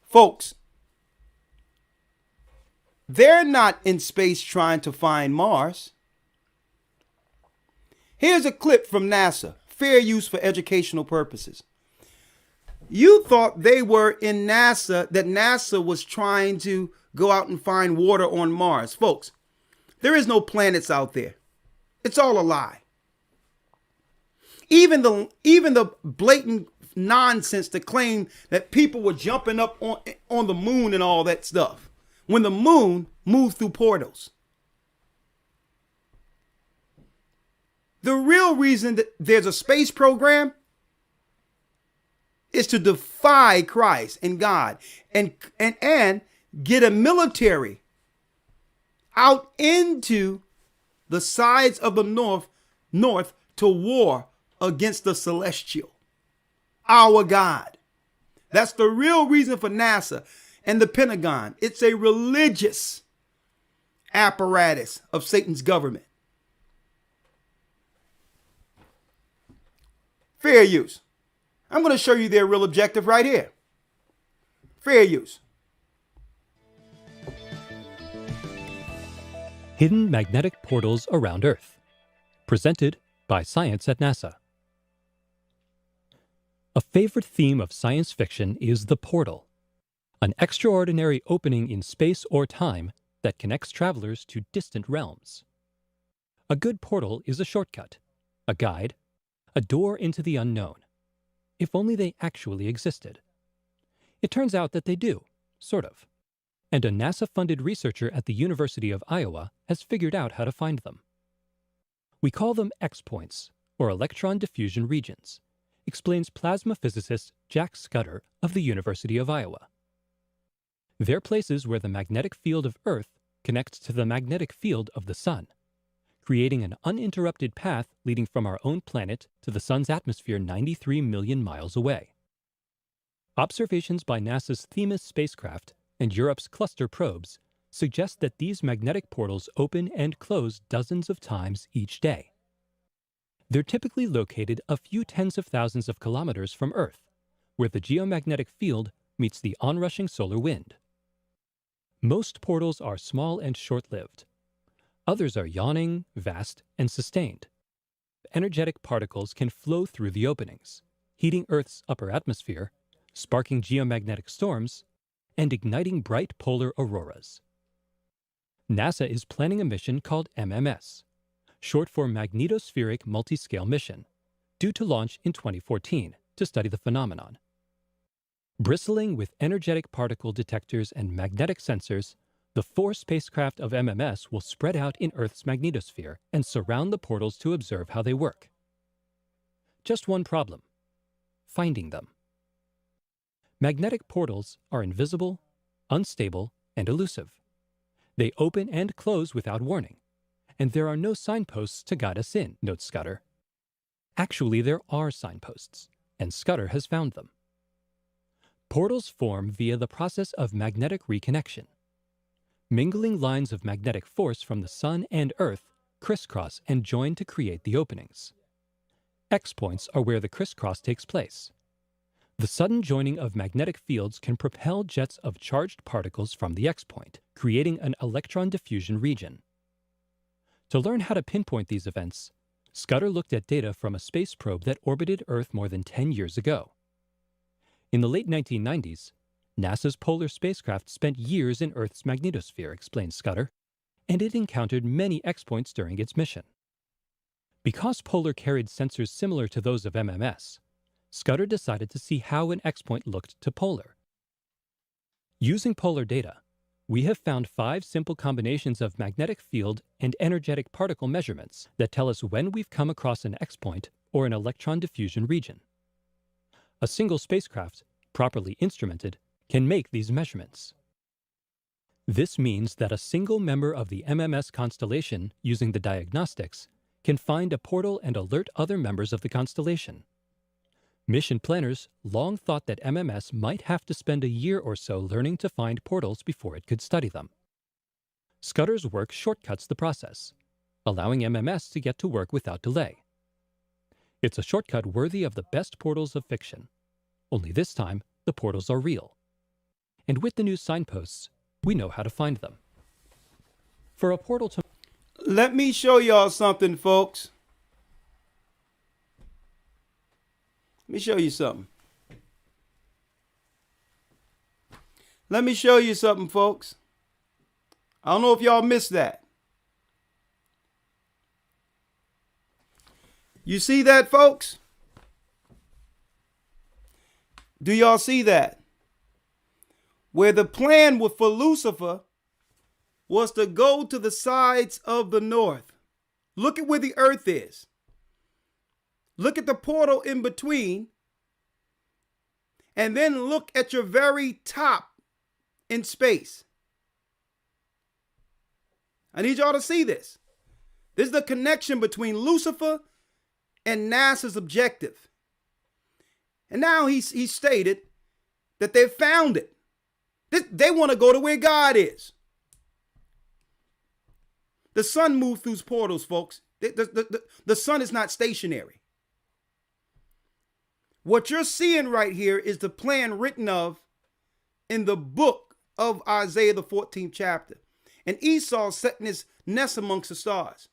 Folks, they're not in space trying to find Mars. Here's a clip from NASA, fair use for educational purposes. You thought they were in NASA, that NASA was trying to go out and find water on Mars. Folks, there is no planets out there. It's all a lie. Even the blatant nonsense to claim that people were jumping up on the moon and all that stuff, when the moon moved through portals. The real reason that there's a space program is to defy Christ and God and get a military out into the sides of the north to war against the celestial, our God. That's the real reason for NASA and the Pentagon. It's a religious apparatus of Satan's government. Fair use. I'm going to show you their real objective right here. Fair use. Hidden magnetic portals around Earth. Presented by Science at NASA. A favorite theme of science fiction is the portal, an extraordinary opening in space or time that connects travelers to distant realms. A good portal is a shortcut, a guide, a door into the unknown, if only they actually existed. It turns out that they do, sort of, and a NASA-funded researcher at the University of Iowa has figured out how to find them. We call them X-points, or electron diffusion regions, explains plasma physicist Jack Scudder of the University of Iowa. They're places where the magnetic field of Earth connects to the magnetic field of the Sun, creating an uninterrupted path leading from our own planet to the Sun's atmosphere 93 million miles away. Observations by NASA's Themis spacecraft and Europe's cluster probes suggest that these magnetic portals open and close dozens of times each day. They're typically located a few tens of thousands of kilometers from Earth, where the geomagnetic field meets the onrushing solar wind. Most portals are small and short-lived. Others are yawning, vast, and sustained. Energetic particles can flow through the openings, heating Earth's upper atmosphere, sparking geomagnetic storms, and igniting bright polar auroras. NASA is planning a mission called MMS, short for Magnetospheric Multiscale Mission, due to launch in 2014 to study the phenomenon. Bristling with energetic particle detectors and magnetic sensors, the 4 spacecraft of MMS will spread out in Earth's magnetosphere and surround the portals to observe how they work. Just one problem: finding them. Magnetic portals are invisible, unstable, and elusive. They open and close without warning, and there are no signposts to guide us in, notes Scudder. Actually, there are signposts, and Scudder has found them. Portals form via the process of magnetic reconnection. Mingling lines of magnetic force from the Sun and Earth crisscross and join to create the openings. X-points are where the crisscross takes place. The sudden joining of magnetic fields can propel jets of charged particles from the X-point, creating an electron diffusion region. To learn how to pinpoint these events, Scudder looked at data from a space probe that orbited Earth more than 10 years ago. In the late 1990s, NASA's Polar spacecraft spent years in Earth's magnetosphere, explains Scudder, and it encountered many X-points during its mission. Because Polar carried sensors similar to those of MMS, Scudder decided to see how an X-point looked to Polar. Using Polar data, we have found 5 simple combinations of magnetic field and energetic particle measurements that tell us when we've come across an X-point or an electron diffusion region. A single spacecraft, properly instrumented, can make these measurements. This means that a single member of the MMS constellation using the diagnostics can find a portal and alert other members of the constellation. Mission planners long thought that MMS might have to spend a year or so learning to find portals before it could study them. Scudder's work shortcuts the process, allowing MMS to get to work without delay. It's a shortcut worthy of the best portals of fiction, only this time the portals are real. And with the new signposts, we know how to find them. For a portal to... Let me show y'all something, folks. Let me show you something. Let me show you something, folks. I don't know if y'all missed that. You see that, folks? Do y'all see that? Where the plan for Lucifer was to go to the sides of the north. Look at where the earth is. Look at the portal in between. And then look at your very top in space. I need y'all to see this. This is the connection between Lucifer and NASA's objective. And now he stated that they found it. They want to go to where God is. The sun moved through portals, folks. The sun is not stationary. What you're seeing right here is the plan written of in the book of Isaiah, the 14th chapter. And Esau setting his nest amongst the stars.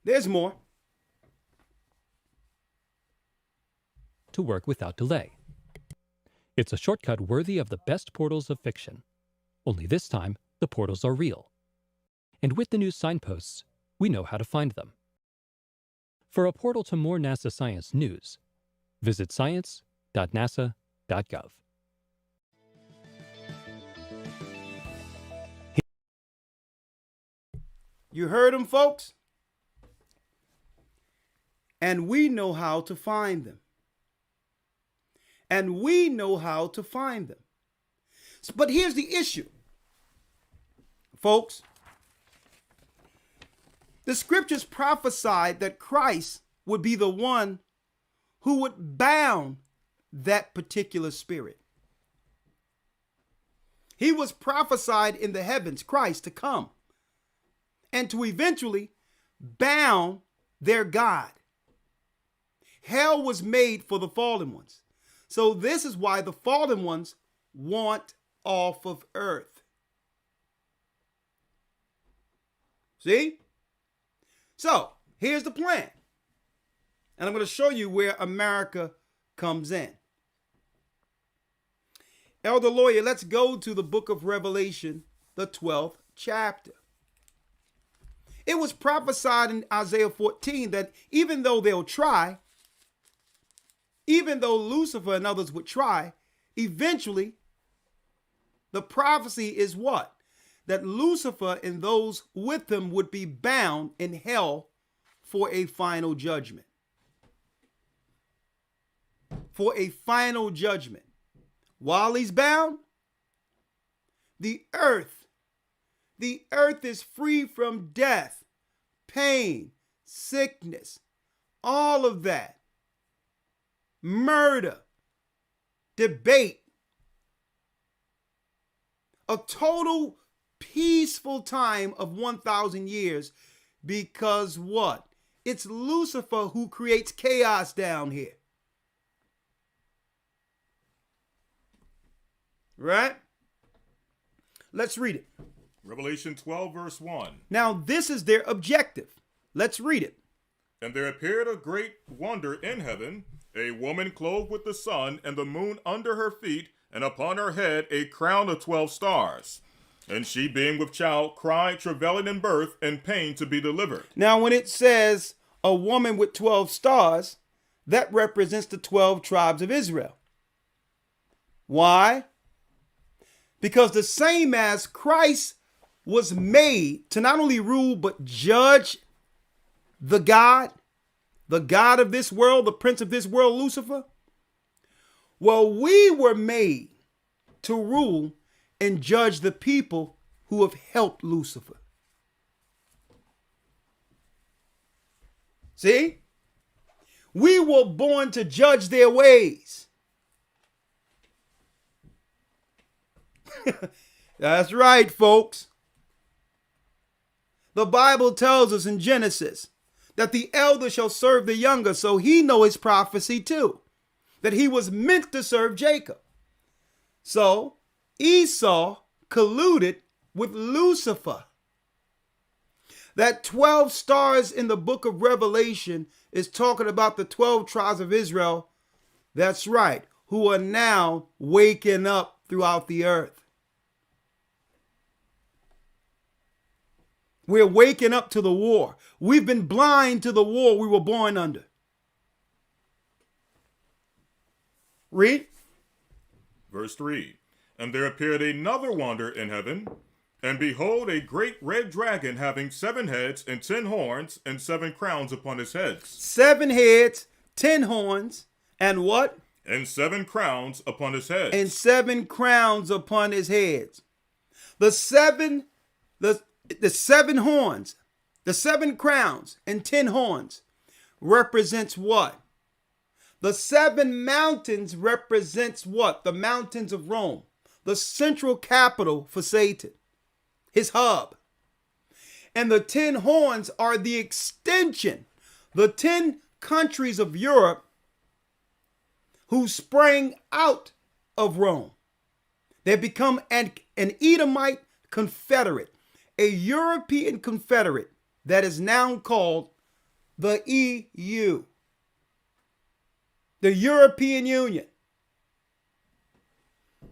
There's more. To work without delay. It's a shortcut worthy of the best portals of fiction. Only this time, the portals are real. And with the new signposts, we know how to find them. For a portal to more NASA science news, visit science.nasa.gov. You heard them, folks? And we know how to find them. And we know how to find them. But here's the issue, folks. The scriptures prophesied that Christ would be the one who would bound that particular spirit. He was prophesied in the heavens, Christ, to come and to eventually bound their God. Hell was made for the fallen ones. So this is why the fallen ones want off of earth. See? So here's the plan. And I'm going to show you where America comes in. Elder Lawyer, let's go to the book of Revelation, the 12th chapter. It was prophesied in Isaiah 14 that even though they'll try, even though Lucifer and others would try, eventually the prophecy is what? That Lucifer and those with him would be bound in hell for a final judgment. For a final judgment. While he's bound, the earth is free from death, pain, sickness, all of that. Murder, debate, a total peaceful time of 1,000 years because what? It's Lucifer who creates chaos down here. Right? Let's read it. Revelation 12, verse 1. Now, this is their objective. Let's read it. And there appeared a great wonder in heaven, a woman clothed with the sun and the moon under her feet, and upon her head a crown of 12 stars. And she, being with child, cried, travailing in birth, and pain to be delivered. Now, when it says a woman with 12 stars, that represents the 12 tribes of Israel. Why? Because the same as Christ was made to not only rule, but judge the God of this world, the prince of this world, Lucifer. Well, we were made to rule and judge the people who have helped Lucifer. See? We were born to judge their ways. That's right, folks. The Bible tells us in Genesis that the elder shall serve the younger, so he know his prophecy too. that he was meant to serve Jacob. So Esau colluded with Lucifer. That 12 stars in the book of Revelation is talking about the 12 tribes of Israel. That's right, who are now waking up throughout the earth. We're waking up to the war. We've been blind to the war we were born under. Read. Verse 3. And there appeared another wonder in heaven, and behold, a great red dragon having 7 heads and 10 horns and 7 crowns upon his heads. 7 heads, 10 horns, and what? And 7 crowns upon his heads. And 7 crowns upon his heads. The 7 horns, the 7 crowns and 10 horns represents what? The 7 mountains represents what? The mountains of Rome, the central capital for Satan, his hub. And the 10 horns are the extension, the 10 countries of Europe who sprang out of Rome. They become an Edomite confederate, a European confederate that is now called the EU, the European Union.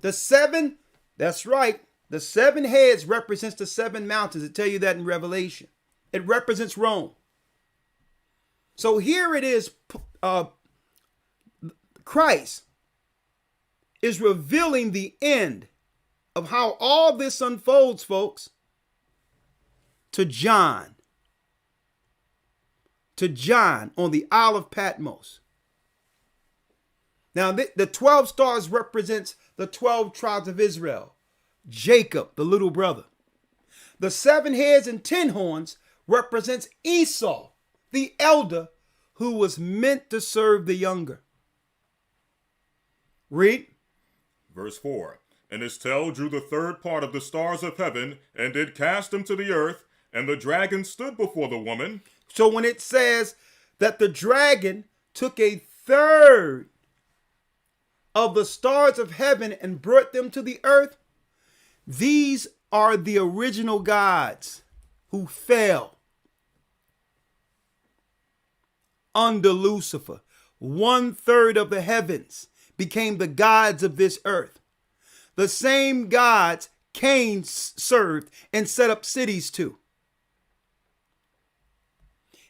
The 7, that's right, the 7 heads represents the 7 mountains. It tell you that in Revelation. It represents Rome. So here it is, Christ is revealing the end of how all this unfolds, folks, to John on the Isle of Patmos. Now, the 12 stars represents the 12 tribes of Israel, Jacob, the little brother. The 7 heads and 10 horns represents Esau, the elder, who was meant to serve the younger. Read. Verse 4. And his tail drew the 3rd part of the stars of heaven, and did cast them to the earth, and the dragon stood before the woman. So when it says that the dragon took a 3rd of the stars of heaven and brought them to the earth, these are the original gods who fell under Lucifer. 1/3 of the heavens became the gods of this earth. The same gods Cain served and set up cities to.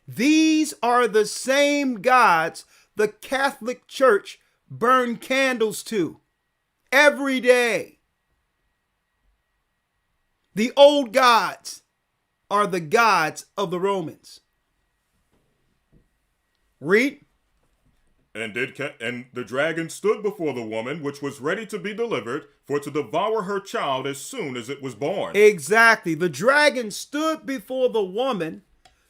These are the same gods the Catholic Church burn candles to every day. The old gods are the gods of the Romans. Read. And the dragon stood before the woman, which was ready to be delivered, for to devour her child as soon as it was born. Exactly. The dragon stood before the woman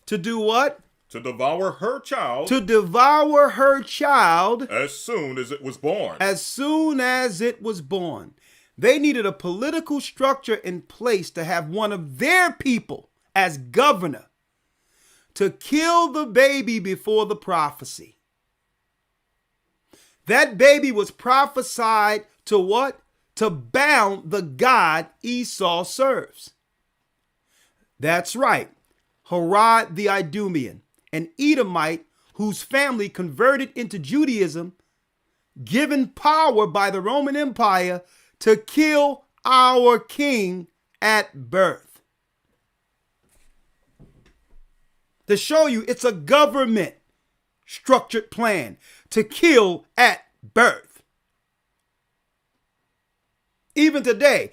to do what? To devour her child. To devour her child. As soon as it was born. As soon as it was born. They needed a political structure in place to have one of their people as governor to kill the baby before the prophecy. That baby was prophesied to what? To bound the God Esau serves. That's right. Herod the Idumean, an Edomite whose family converted into Judaism, given power by the Roman Empire to kill our king at birth. To show you it's a government structured plan to kill at birth. Even today,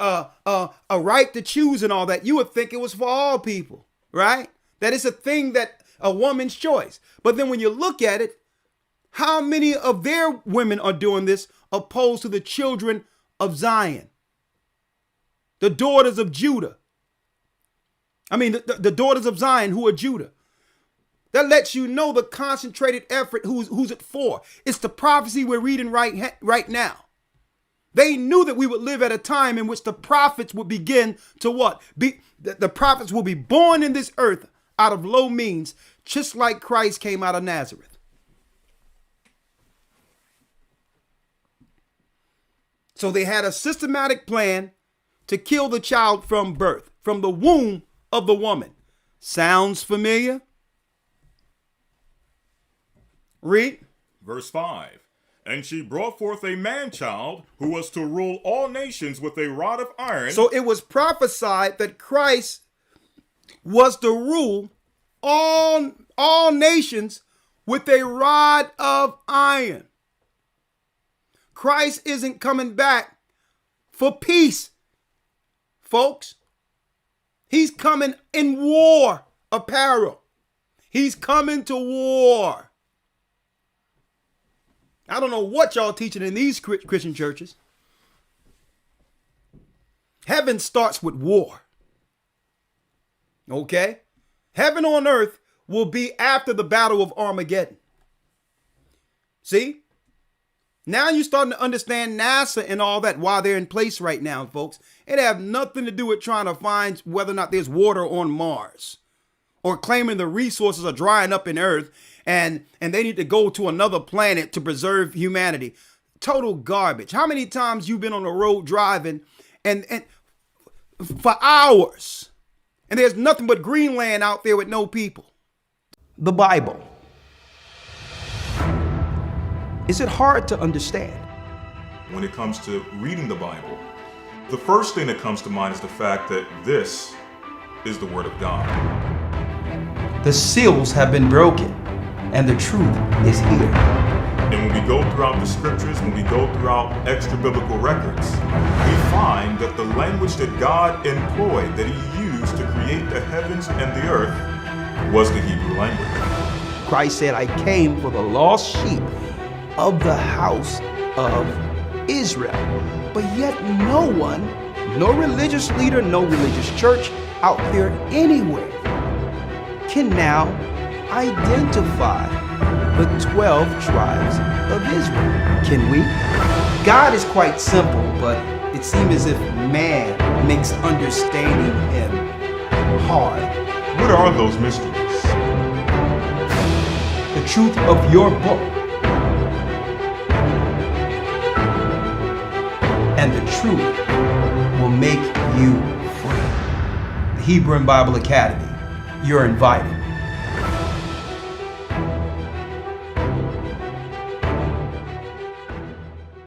a right to choose and all that, you would think it was for all people, right? That it's a thing that a woman's choice. But then when you look at it, how many of their women are doing this opposed to the children of Zion? The daughters of Judah. The daughters of Zion who are Judah. That lets you know the concentrated effort. Who's it for? It's the prophecy we're reading right now. They knew that we would live at a time in which the prophets would begin to what? The prophets will be born in this earth out of low means, just like Christ came out of Nazareth. So they had a systematic plan to kill the child from birth, from the womb of the woman. Sounds familiar? Read. Verse 5. And she brought forth a man-child who was to rule all nations with a rod of iron. So it was prophesied that Christ was to rule all nations with a rod of iron. Christ isn't coming back for peace, folks. He's coming in war apparel. He's coming to war. I don't know what y'all teaching in these Christian churches. Heaven starts with war. Okay? Heaven on earth will be after the battle of Armageddon. See? Now you're starting to understand NASA and all that, why they're in place right now, folks. It have nothing to do with trying to find whether or not there's water on Mars, or claiming the resources are drying up in Earth and they need to go to another planet to preserve humanity. Total garbage. How many times you've been on the road driving and for hours, and there's nothing but Greenland out there with no people? The Bible. Is it hard to understand? When it comes to reading the Bible, the first thing that comes to mind is the fact that this is the Word of God. The seals have been broken, and the truth is here. And when we go throughout the scriptures, when we go throughout extra biblical records, we find that the language that God employed, that He used to create the heavens and the earth, was the Hebrew language. Christ said, I came for the lost sheep of the house of Israel. But yet no one, no religious leader, no religious church out there anywhere can now identify the 12 tribes of Israel. Can we? God is quite simple, but it seems as if man makes understanding Him hard. What are those mysteries? The truth of your book and the truth will make you free. The Hebrew and Bible Academy. You're invited.